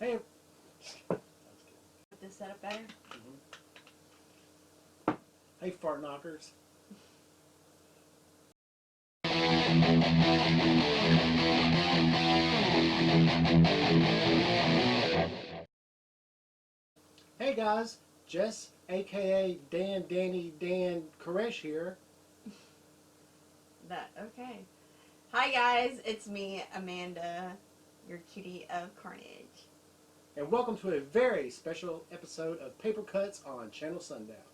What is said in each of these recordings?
Hey. Put this setup better? Hey, fart knockers. Hey guys, Jess, aka Dan KORESH here. Okay. Hi guys, it's me, Amanda, your cutie of Carnage. And welcome to a very special episode of Paper Cuts on ChannelSundown.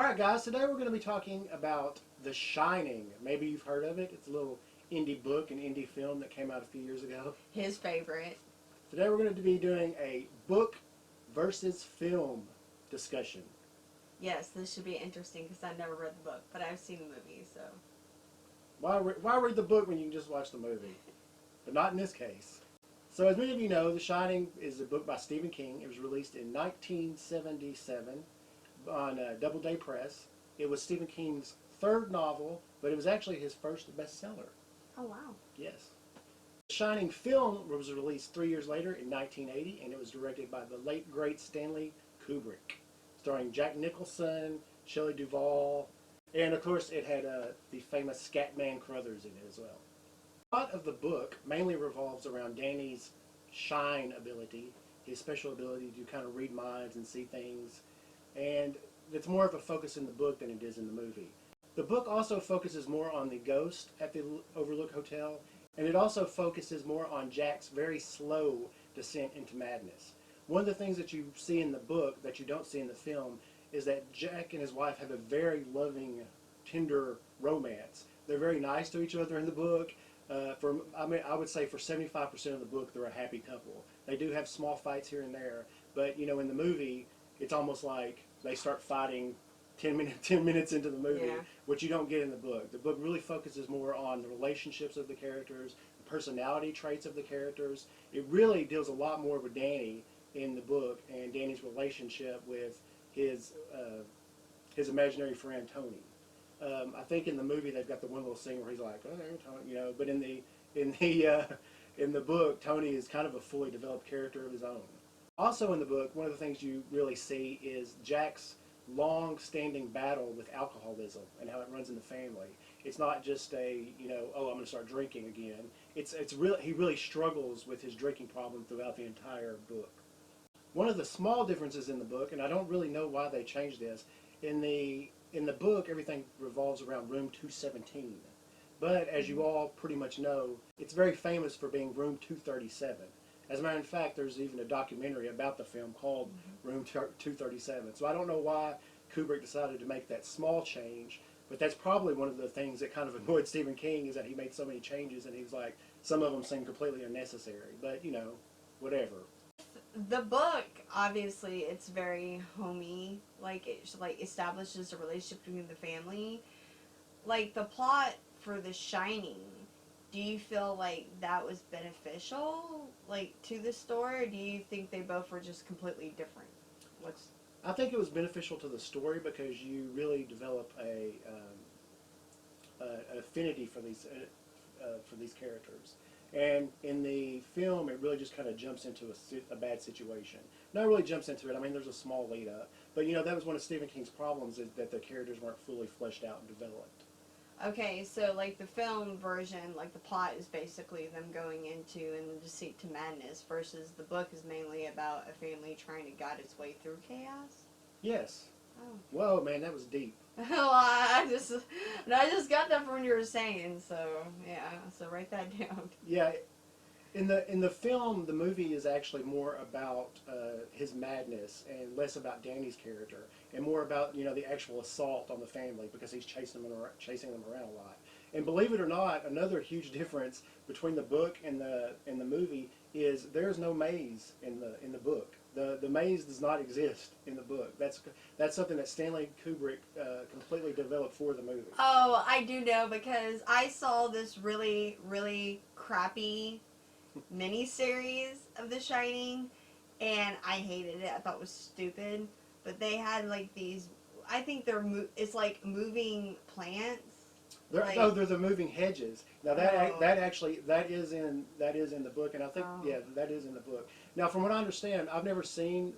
Alright guys, today we're going to be talking about The Shining. Maybe you've heard of it. It's a little indie book, an indie film that came out a few years ago. His favorite. Today we're going to be doing a book versus film discussion. Yes, this should be interesting because I've never read the book, but I've seen the movie, so. Why read the book when you can just watch the movie? But not in this case. So as many of you know, The Shining is a book by Stephen King. It was released in 1977 on Doubleday Press. It was Stephen King's third novel, but it was actually his first bestseller. Oh, wow. Yes. The Shining film was released 3 years later in 1980, and it was directed by the late, great Stanley Kubrick, starring Jack Nicholson, Shelley Duvall, and of course it had the famous Scatman Crothers in it as well. The plot of the book mainly revolves around Danny's shine ability, his special ability to kind of read minds and see things, and it's more of a focus in the book than it is in the movie. The book also focuses more on the ghost at the Overlook Hotel, and it also focuses more on Jack's very slow descent into madness. One of the things that you see in the book that you don't see in the film is that Jack and his wife have a very loving, tender romance. They're very nice to each other in the book. I would say for 75% of the book, they're a happy couple. They do have small fights here and there, but you know, in the movie, it's almost like they start fighting 10 minutes into the movie, Yeah. which you don't get in the book. The book really focuses more on the relationships of the characters, the personality traits of the characters. It really deals a lot more with Danny in the book and Danny's relationship with his imaginary friend Tony. I think in the movie they've got the one little scene where he's like, "Oh, Tony," you know. But in the book, Tony is kind of a fully developed character of his own. Also in the book, one of the things you really see is Jack's long-standing battle with alcoholism and how it runs in the family. It's not just a, you know, oh, I'm going to start drinking again. He really struggles with his drinking problem throughout the entire book. One of the small differences in the book, and I don't really know why they changed this, in the book everything revolves around room 217. But as you all pretty much know, it's very famous for being room 237. As a matter of fact, there's even a documentary about the film called Room 237. So I don't know why Kubrick decided to make that small change, but that's probably one of the things that kind of annoyed Stephen King, is that he made so many changes and he was like, some of them seem completely unnecessary. But, you know, whatever. The book, obviously, it's very homey. Like, it establishes a relationship between the family. Like, the plot for The Shining, do you feel like that was beneficial, like, to the story, or do you think they both were just completely different? I think it was beneficial to the story because you really develop an affinity for these characters. And in the film, it really just kind of jumps into a bad situation. Not really jumps into it. I mean, there's a small lead up. But, you know, that was one of Stephen King's problems, is that the characters weren't fully fleshed out and developed. Okay, so, like, the film version, like, the plot is basically them going into the deceit to madness, versus the book is mainly about a family trying to guide its way through chaos? Yes. Oh. Whoa, man, that was deep. Well, I just got that from what you were saying, so, yeah, so write that down. Yeah. In the film, the movie is actually more about his madness and less about Danny's character, and more about, you know, the actual assault on the family, because he's chasing them around a lot. And believe it or not, another huge difference between the book and the movie is there's no maze in the book. The maze does not exist in the book. That's something that Stanley Kubrick completely developed for the movie. Oh, I do know, because I saw this really, really crappy miniseries of The Shining, and I hated it. I thought it was stupid. But they had, like, these, I think it's like moving plants. Like, they're the moving hedges. Now that actually is in the book, and I think that is in the book. Now, from what I understand, I've never seen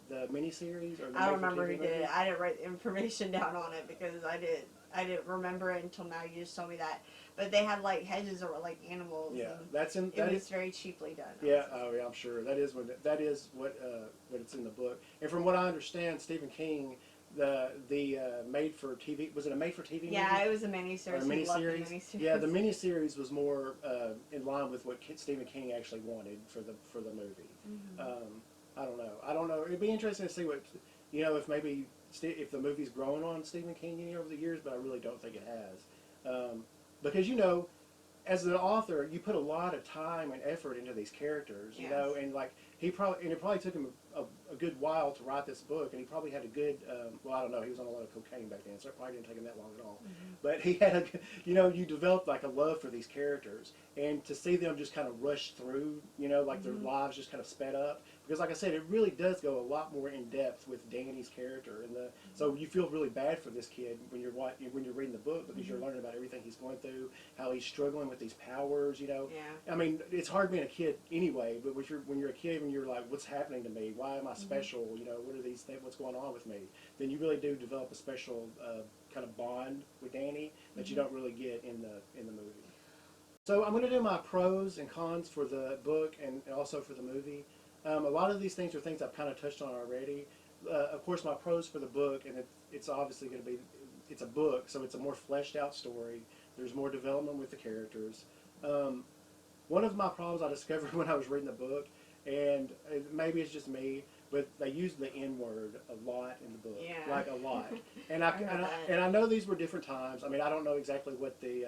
the miniseries or the I don't remember who made-for-TV did it. movie. I didn't write the information down on it because I didn't remember it until now. You just told me that. But they had like hedges that were like animals. Yeah, and it was very cheaply done. Yeah, oh yeah, I'm sure that is what it's in the book. And from what I understand, Stephen King, the made for TV, was it a made for TV movie? Yeah, it was a miniseries. Or a miniseries. Yeah, the miniseries was more in line with what Stephen King actually wanted for the movie. I don't know. It'd be interesting to see what, if maybe if the movie's growing on Stephen King over the years, but I really don't think it has, because as an author, you put a lot of time and effort into these characters, and like it probably took him a good while to write this book, and he probably had a good, I don't know, he was on a lot of cocaine back then, so it probably didn't take him that long at all. But he had you developed like a love for these characters, and to see them just kind of rush through, like their lives just kind of sped up, because like I said, it really does go a lot more in depth with Danny's character, and so you feel really bad for this kid when you're reading the book, because you're learning about everything he's going through, how he's struggling with these powers, Yeah. I mean, it's hard being a kid anyway, but when you're a kid and you're like, what's happening to me? Why am I special? What are these things? What's going on with me? Then you really do develop a special kind of bond with Danny that you don't really get in the movie. So I'm going to do my pros and cons for the book and also for the movie. A lot of these things are things I've kind of touched on already. Of course, my pros for the book, and it's obviously going to be, it's a book, so it's a more fleshed out story. There's more development with the characters. One of my problems I discovered when I was reading the book, and maybe it's just me, but they use the N-word a lot in the book, like a lot. And I know these were different times. I mean, I don't know exactly what the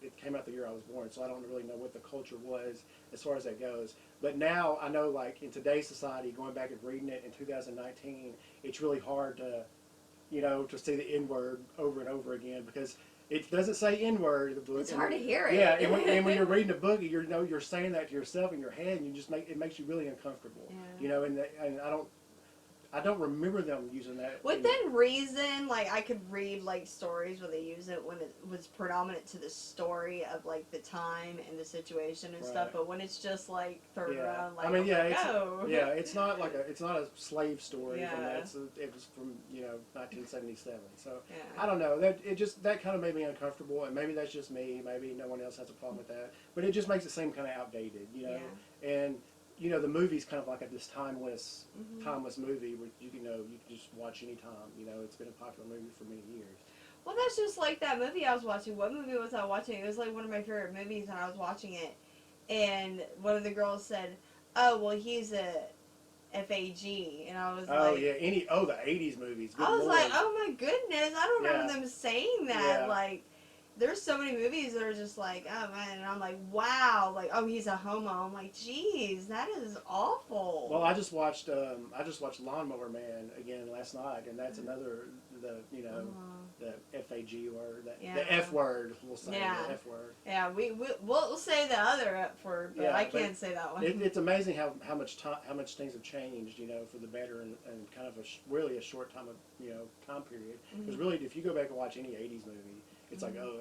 it came out the year I was born, so I don't really know what the culture was as far as that goes. But now I know, like in today's society, going back and reading it in 2019, it's really hard to to see the N-word over and over again, because it doesn't say N-word in the book. It's hard to hear it. Yeah, and when you're reading a book, you're saying that to yourself in your head, and it makes you really uncomfortable. Yeah. And I don't remember them using that. Within reason, like I could read like stories where they use it when it was predominant to the story of like the time and the situation and stuff. But when it's just like third around, like it's not a slave story from that. It was from 1977. So I don't know, that kind of made me uncomfortable, and maybe that's just me. Maybe no one else has a problem with that, but it just makes it seem kind of outdated, and. The movie's kind of like this timeless movie where you can just watch anytime. It's been a popular movie for many years. Well, that's just like that movie I was watching. What movie was I watching? It was like one of my favorite movies, and I was watching it, and one of the girls said, "Oh, well, he's a FAG," and I was like, the 80s movies. Good I was Lord. like, oh my goodness, I don't remember them saying that. Like, there's so many movies that are just like, oh man, and I'm like, wow, like, oh, he's a homo. I'm like, geez, that is awful. Well, I just watched Lawnmower Man again last night, and that's another the FAG word, the F word. We'll say the F word. Yeah, we'll say the other F word, but I can't say that one. It's amazing how much things have changed, for the better, and kind of really a short time time period. Because really, if you go back and watch any '80s movie, it's like, oh,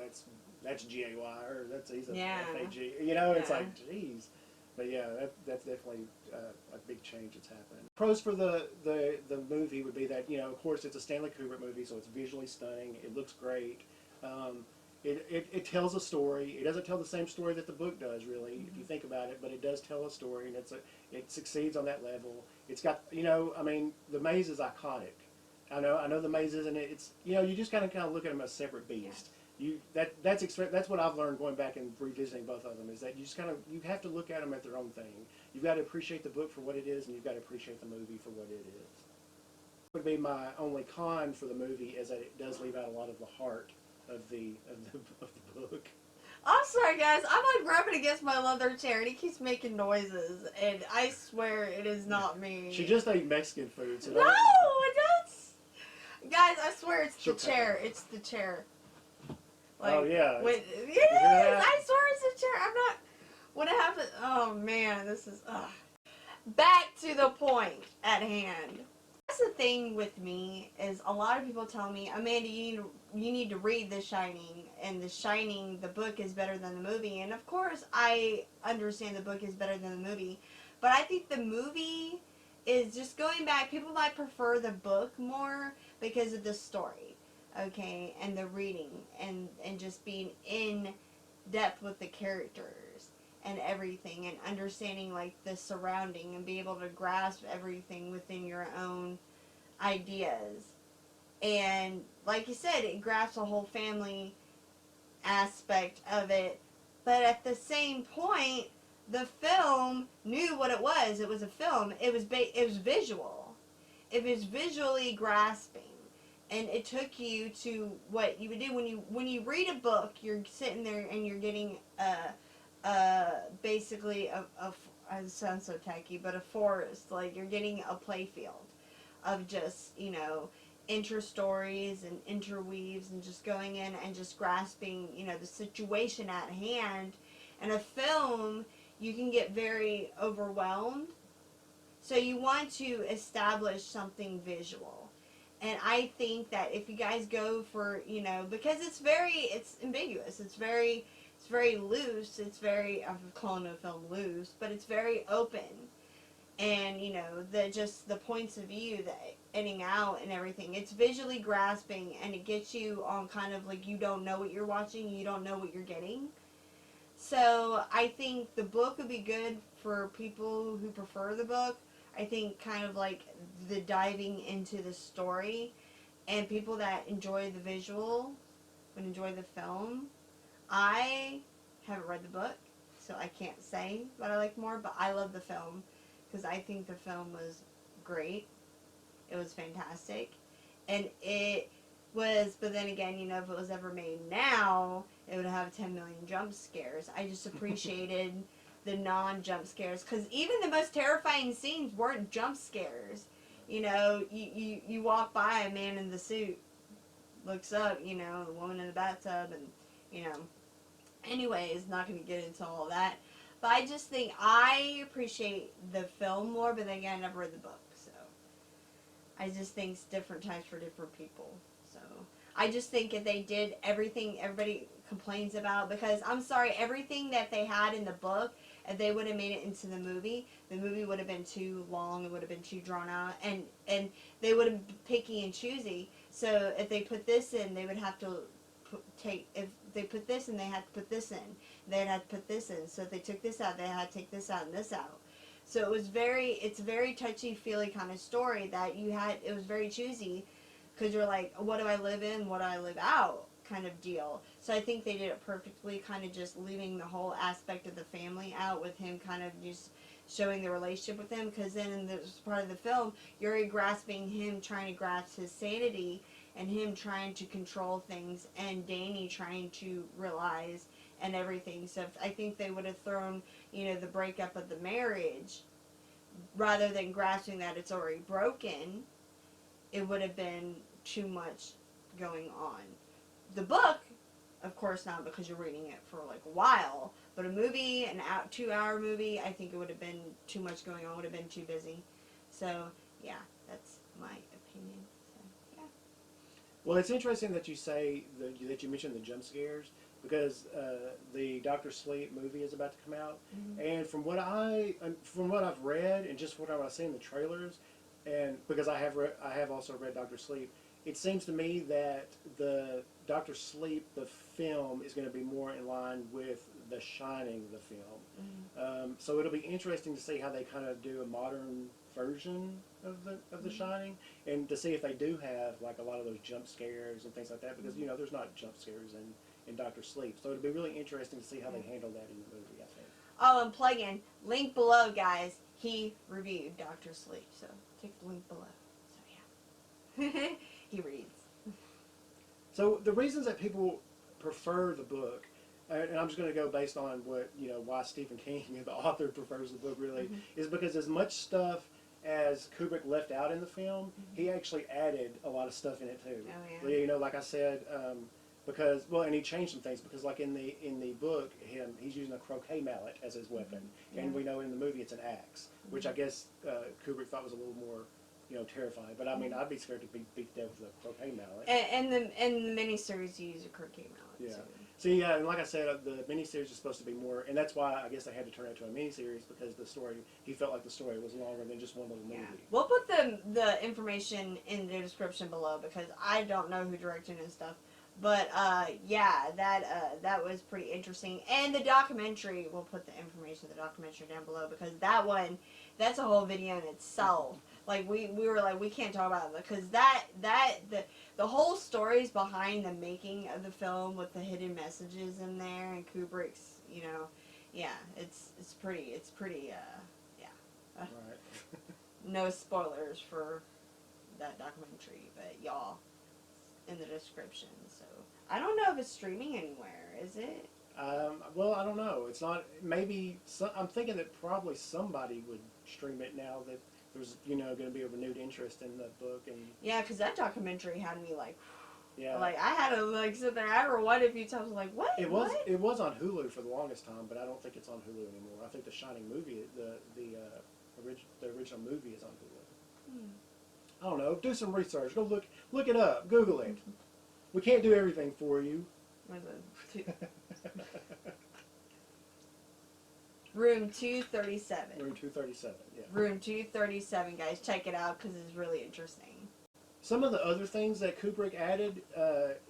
that's GAY, or he's a FAG. It's like, geez. But yeah, that's definitely a big change that's happened. Pros for the movie would be that, of course, it's a Stanley Kubrick movie, so it's visually stunning. It looks great. It tells a story. It doesn't tell the same story that the book does, really, if you think about it, but it does tell a story, and it succeeds on that level. It's got, the maze is iconic. I know the maze isn't it. It's you just kind of look at them as separate beasts. That's what I've learned going back and revisiting both of them, is that you have to look at them at their own thing. You've got to appreciate the book for what it is, and you've got to appreciate the movie for what it is. Would be my only con for the movie, is that it does leave out a lot of the heart of the book. I'm sorry, guys. I'm like rubbing against my leather chair, and he keeps making noises, and I swear it is not me. She just ate Mexican food. So no, that's... Guys, I swear it's the chair. It's the chair. Like, oh yeah. I swear it's a chair. I'm not... What happened? Oh man, this is... Back to the point at hand. the thing with me is a lot of people tell me, Amanda, you need to read The Shining, and The Shining, the book is better than the movie. And of course, I understand the book is better than the movie, but I think the movie is just going back. People might prefer the book more because of the story, okay, and the reading, and just being in depth with the characters and everything, and understanding like the surrounding and be able to grasp everything within your own ideas. And like you said, it grasps a whole family aspect of it, but at the same point, the film knew what it was. It was a film. It was visual. It was visually grasping, and it took you to what you would do when you read a book. You're sitting there and you're getting basically it sounds so tacky, but a forest. Like you're getting a play field of just, inter-stories and interweaves and just going in and just grasping, the situation at hand. And a film, you can get very overwhelmed. So you want to establish something visual. And I think that if you guys go for, because it's ambiguous. It's very loose. It's very, I'm calling the film loose, but it's very open. And, the points of view, the ending out and everything. It's visually grasping, and it gets you on kind of like you don't know what you're watching, you don't know what you're getting. So I think the book would be good for people who prefer the book. I think kind of like the diving into the story, and people that enjoy the visual would enjoy the film. I haven't read the book, so I can't say what I like more, but I love the film because I think the film was great. It was fantastic. And it was, but then again, if it was ever made now, it would have 10 million jump scares. I just appreciated the non-jump scares, because even the most terrifying scenes weren't jump scares. You walk by a man in the suit, looks up, the woman in the bathtub, and, anyways, not going to get into all that. But I just think I appreciate the film more, but then again, I never read the book, so I just think it's different types for different people. So I just think if they did everything everybody complains about, because I'm sorry, everything that they had in the book, if they would have made it into the movie would have been too long, it would have been too drawn out, and they would have been picky and choosy. So if they put this in, they would have to if they put this in, they had to put this in. They'd have to put this in. So if they took this out, they had to take this out and this out. So it's a very touchy-feely kind of story that it was very choosy, because you're like, what do I live in, what do I live out kind of deal. So I think they did it perfectly, kind of just leaving the whole aspect of the family out, with him kind of just showing the relationship with him, because then in this part of the film, you're grasping him trying to grasp his sanity, and him trying to control things, and Danny trying to realize and everything. So I think they would have thrown, the breakup of the marriage, rather than grasping that it's already broken, it would have been too much going on. The book, of course not, because you're reading it for like a while, but a movie, 2-hour movie, I think it would have been too much going on, would have been too busy. So yeah, that's my opinion. So, yeah. Well, it's interesting that you say that you mentioned the jump scares, because the Dr. Sleep movie is about to come out, and from what I've read and just what I've seen in the trailers, and because I have also read Dr. Sleep, it seems to me that the Dr. Sleep, the film, is going to be more in line with The Shining, the film. So it'll be interesting to see how they kind of do a modern version of the Shining, and to see if they do have like a lot of those jump scares and things like that, because there's not jump scares in Dr. Sleep. So it'll be really interesting to see how they handle that in the movie, I think. Oh, and plug in, link below, guys. He reviewed Dr. Sleep, so take the link below. So yeah. He reads. So the reasons that people prefer the book, and I'm just going to go based on what, why Stephen King, the author, prefers the book really, is because as much stuff as Kubrick left out in the film, he actually added a lot of stuff in it too. Oh yeah. Like I said, and he changed some things, because like in the book, he's using a croquet mallet as his weapon, and we know in the movie it's an axe, which I guess Kubrick thought was a little more terrified. But I mean, I'd be scared to be beat to death with a croquet mallet. And the miniseries you use a croquet mallet. Yeah. So. So yeah, and like I said, the miniseries is supposed to be more, and that's why I guess they had to turn it into a miniseries because the story, he felt like the story was longer than just one little movie. Yeah. We'll put the information in the description below because I don't know who directed and stuff. But yeah, that was pretty interesting. And the documentary, we'll put the information of the documentary down below because that one, that's a whole video in itself. Like we were like, we can't talk about it because the whole stories behind the making of the film with the hidden messages in there and Kubrick's, yeah, it's pretty yeah. Right. No spoilers for that documentary, but y'all, in the description. So I don't know if it's streaming anywhere. Is it? Well, I don't know. It's not. Maybe I'm thinking that probably somebody would stream it now that there's going to be a renewed interest in the book and. Yeah, because that documentary had me like. Yeah. Like I had to sit there. I rewind a few times. Like what? It was on Hulu for the longest time, but I don't think it's on Hulu anymore. I think the Shining movie, the original movie is on Hulu. I don't know. Do some research. Go look it up. Google it. We can't do everything for you. Room 237. Room 237. Yeah. Room 237, guys. Check it out because it's really interesting. Some of the other things that Kubrick added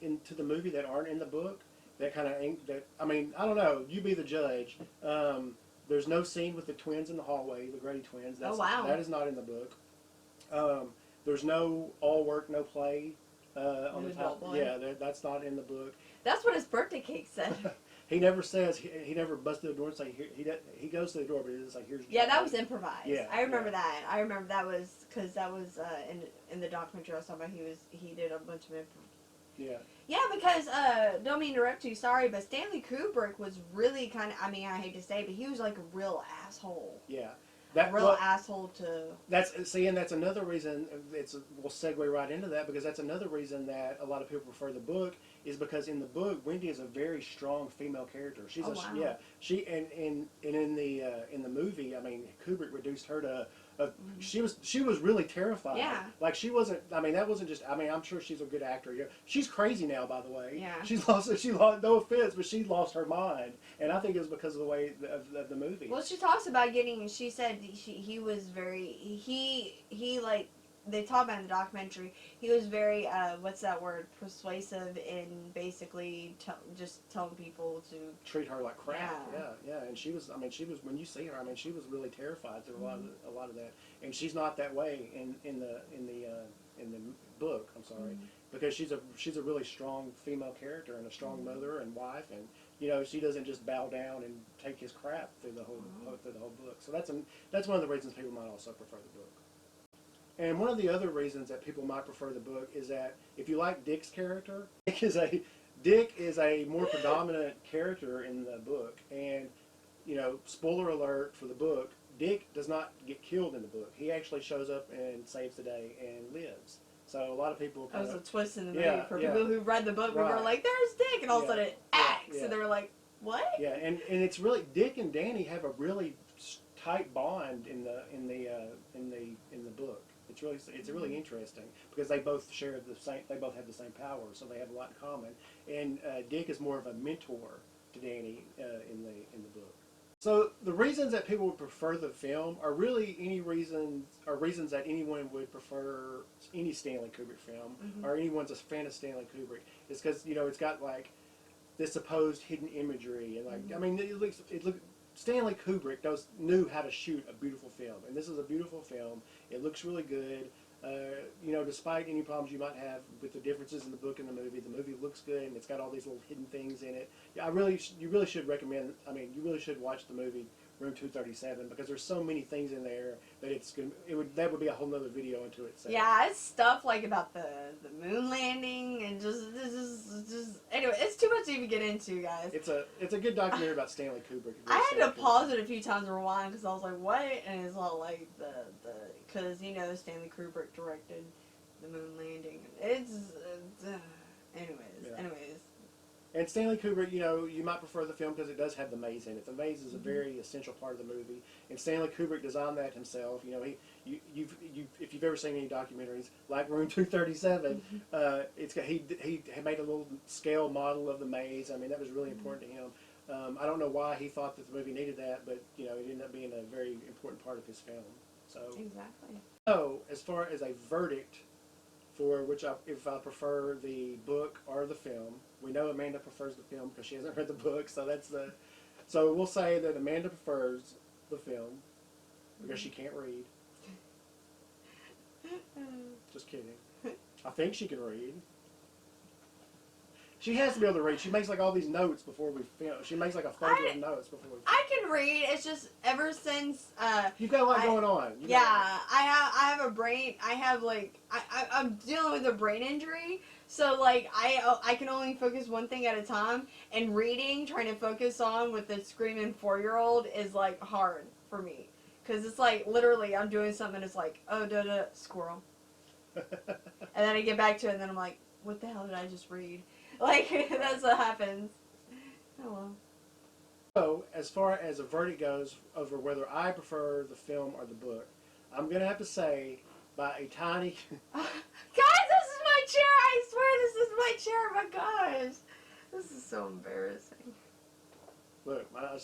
into the movie that aren't in the book, I don't know. You be the judge. There's no scene with the twins in the hallway, the Grady twins. Oh wow. That is not in the book. There's no all work, no play on the top. Yeah, that's not in the book. That's what his birthday cake said. He never says, he never busted the door and say, he goes to the door, but he doesn't say, here's Yeah, that was improvised. Yeah, I remember that. I remember that was, because that was in the documentary I was talking about, he did a bunch of improv. Yeah. Yeah, because, don't mean to interrupt you, sorry, but Stanley Kubrick was really kind of, I hate to say it, but he was like a real asshole. Yeah. Asshole to... And that's another reason, we'll segue right into that, because that's another reason that a lot of people prefer the book, is because in the book, Wendy is a very strong female character. She's wow. in the movie, Kubrick reduced her to, she was really terrified. Yeah. Like she wasn't, that wasn't just, I'm sure she's a good actor. Yeah. She's crazy now, by the way. Yeah. She lost, no offense, but she lost her mind. And I think it was because of the way of the movie. Well, she talks about she said he was very, he like, they talk about in the documentary, he was very, what's that word, persuasive in basically just telling people to treat her like crap. Yeah. And she was, when you see her, she was really terrified through a lot of that. And she's not that way in the book. I'm sorry, because she's a really strong female character and a strong mother and wife, and she doesn't just bow down and take his crap through the whole book. So that's one of the reasons people might also prefer the book. And one of the other reasons that people might prefer the book is that if you like Dick's character, Dick is a more predominant character in the book. And, spoiler alert for the book, Dick does not get killed in the book. He actually shows up and saves the day and lives. So a lot of people that was a twist in the movie for people who read the book. Right. We were like, "There's Dick," and all of a sudden, X, and they were like, "What?" Yeah, and it's really Dick and Danny have a really tight bond in the book. It's really interesting because they both have the same power, so they have a lot in common. And Dick is more of a mentor to Danny in the book. So the reasons that people would prefer the film are really reasons that anyone would prefer any Stanley Kubrick film, or anyone's a fan of Stanley Kubrick. It's because it's got like this supposed hidden imagery and it looks. Stanley Kubrick knew how to shoot a beautiful film, and this is a beautiful film. It looks really good. Despite any problems you might have with the differences in the book and the movie looks good, and it's got all these little hidden things in it. You really should recommend. You really should watch the movie Room 237 because there's so many things in there that that would be a whole nother video into itself. Yeah, it's stuff like about the moon landing and just anyway, it's too much to even get into, guys. It's a good documentary about Stanley Kubrick. I had to pause it a few times and rewind because I was like, what? And it's all like because Stanley Kubrick directed the moon landing. It's anyways. And Stanley Kubrick, you might prefer the film because it does have the maze in it. The maze is a very essential part of the movie, and Stanley Kubrick designed that himself. If you've ever seen any documentaries like Room 237, he had made a little scale model of the maze. I mean, that was really important to him. I don't know why he thought that the movie needed that, but it ended up being a very important part of his film. So Exactly. So as far as a verdict for if I prefer the book or the film, we know Amanda prefers the film because she hasn't read the book. So we'll say that Amanda prefers the film because she can't read. Just kidding. I think she can read. She has to be able to read. She makes like all these notes before we film. She makes like a folder of notes before we film. I can read. It's just ever since You've got a lot going on. I have a brain. I have I'm dealing with a brain injury. So like I can only focus one thing at a time. And reading, trying to focus on with a screaming 4-year-old is like hard for me. Because it's like literally I'm doing something and it's like, oh, squirrel. And then I get back to it and then I'm like, what the hell did I just read? Like, that's what happens. Oh well. So, as far as a verdict goes over whether I prefer the film or the book, I'm going to have to say by a tiny... Guys, this is my chair! I swear this is my chair! Oh my gosh! This is so embarrassing. Look, mine's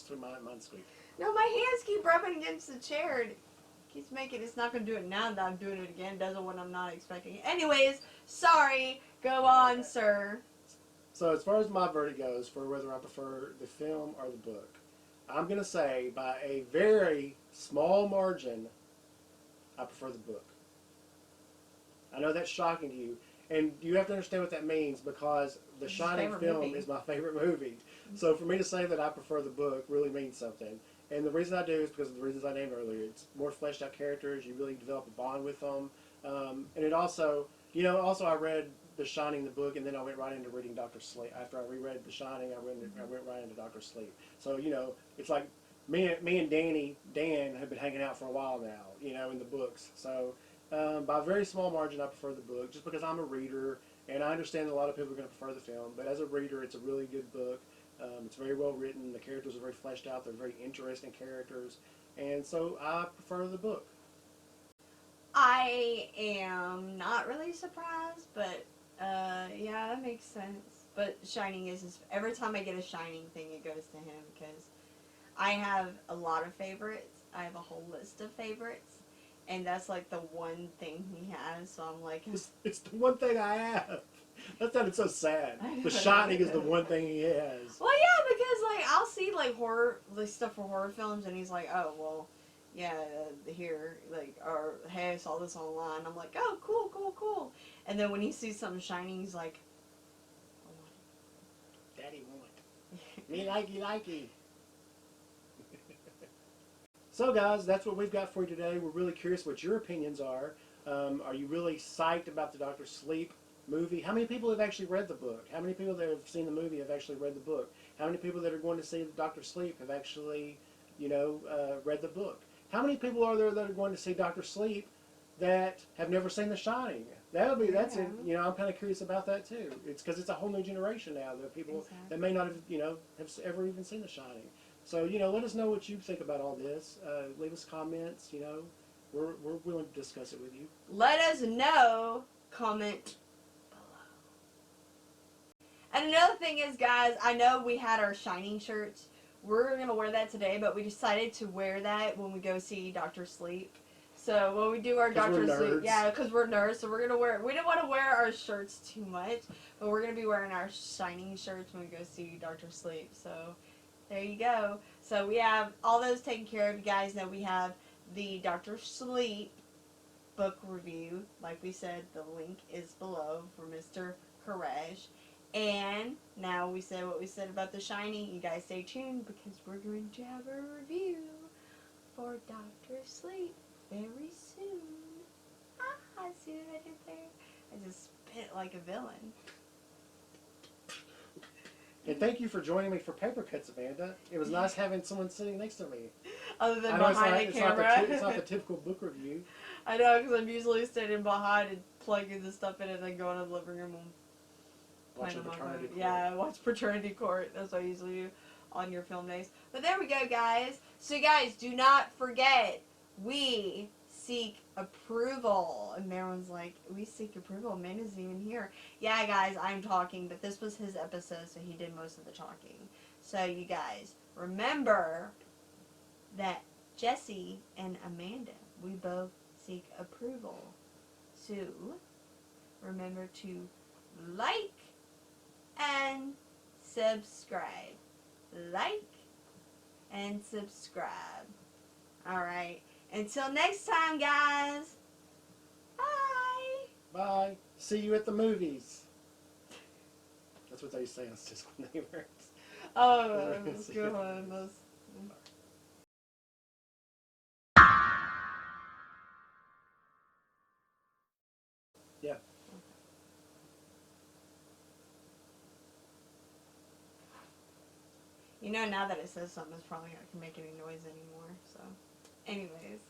squeak. No, my hands keep rubbing against the chair. It keeps making... It's not going to do it now that I'm doing it again. It does it when I'm not expecting it. Anyways, sorry. Go on, sir. So as far as my verdict goes for whether I prefer the film or the book, I'm going to say by a very small margin, I prefer the book. I know that's shocking to you, and you have to understand what that means because The Shining film is my favorite movie. So for me to say that I prefer the book really means something. And the reason I do is because of the reasons I named earlier. It's more fleshed out characters. You really develop a bond with them. And it also, I read The Shining, the book, and then I went right into reading Dr. Sleep. After I reread The Shining, I went right into Dr. Sleep. So, it's like me and Dan have been hanging out for a while now, in the books. So by a very small margin, I prefer the book just because I'm a reader, and I understand that a lot of people are going to prefer the film. But as a reader, it's a really good book. It's very well written. The characters are very fleshed out. They're very interesting characters. And so I prefer the book. I am not really surprised, but yeah, that makes sense. But Shining is every time I get a Shining thing, it goes to him because I have a lot of favorites. I have a whole list of favorites, and that's like the one thing he has. So I'm like, it's the one thing I have. That sounded so sad. The Shining is the one thing he has. Well, yeah, because like I'll see like stuff for horror films, and he's like, oh well. Yeah, here, or hey, I saw this online. I'm like, oh, cool. And then when he sees something shiny, he's like, I want it. Daddy want it. Me likey. So, guys, that's what we've got for you today. We're really curious what your opinions are. Are you really psyched about the Dr. Sleep movie? How many people have actually read the book? How many people that have seen the movie have actually read the book? How many people that are going to see Dr. Sleep have actually, read the book? How many people are there that are going to see Dr. Sleep that have never seen The Shining? That's it. I'm kind of curious about that too. It's because it's a whole new generation now. There are people that may not have, have ever even seen The Shining. So, let us know what you think about all this. Leave us comments. We're willing to discuss it with you. Let us know. Comment below. And another thing is, guys, I know we had our Shining shirts. We're going to wear that today, but we decided to wear that when we go see Dr. Sleep. So when we do our Dr. Sleep, because we're nerds, so we're going to wear, we didn't want to wear our shirts too much, but we're going to be wearing our Shining shirts when we go see Dr. Sleep. So there you go. So we have all those taken care of. You guys know we have the Dr. Sleep book review. Like we said, the link is below for Mr. KORESH. And now we said what we said about The Shining. You guys stay tuned because we're going to have a review for Dr. Sleep very soon. Ah, see what I did there? I just spit like a villain. And thank you for joining me for Paper Cuts, Amanda. It was nice having someone sitting next to me. Other than behind the camera. It's not the typical book review. I know, because I'm usually standing behind and plugging the stuff in and then going to the living room and Watching Paternity Court. Yeah, watch Paternity Court. That's what I usually do on your film days. But there we go, guys. So, guys, do not forget, we seek approval. And everyone's like, we seek approval. Man isn't even here. Yeah, guys, I'm talking, but this was his episode, so he did most of the talking. So, you guys, remember that Jesse and Amanda, we both seek approval. So, remember to like and subscribe. Like and subscribe. Alright. Until next time, guys. Bye. Bye. See you at the movies. That's what they say on Cisco Neighbors. Oh, that's a good one. Yeah. You know, now that it says something, it's probably not going to make any noise anymore. So, anyways.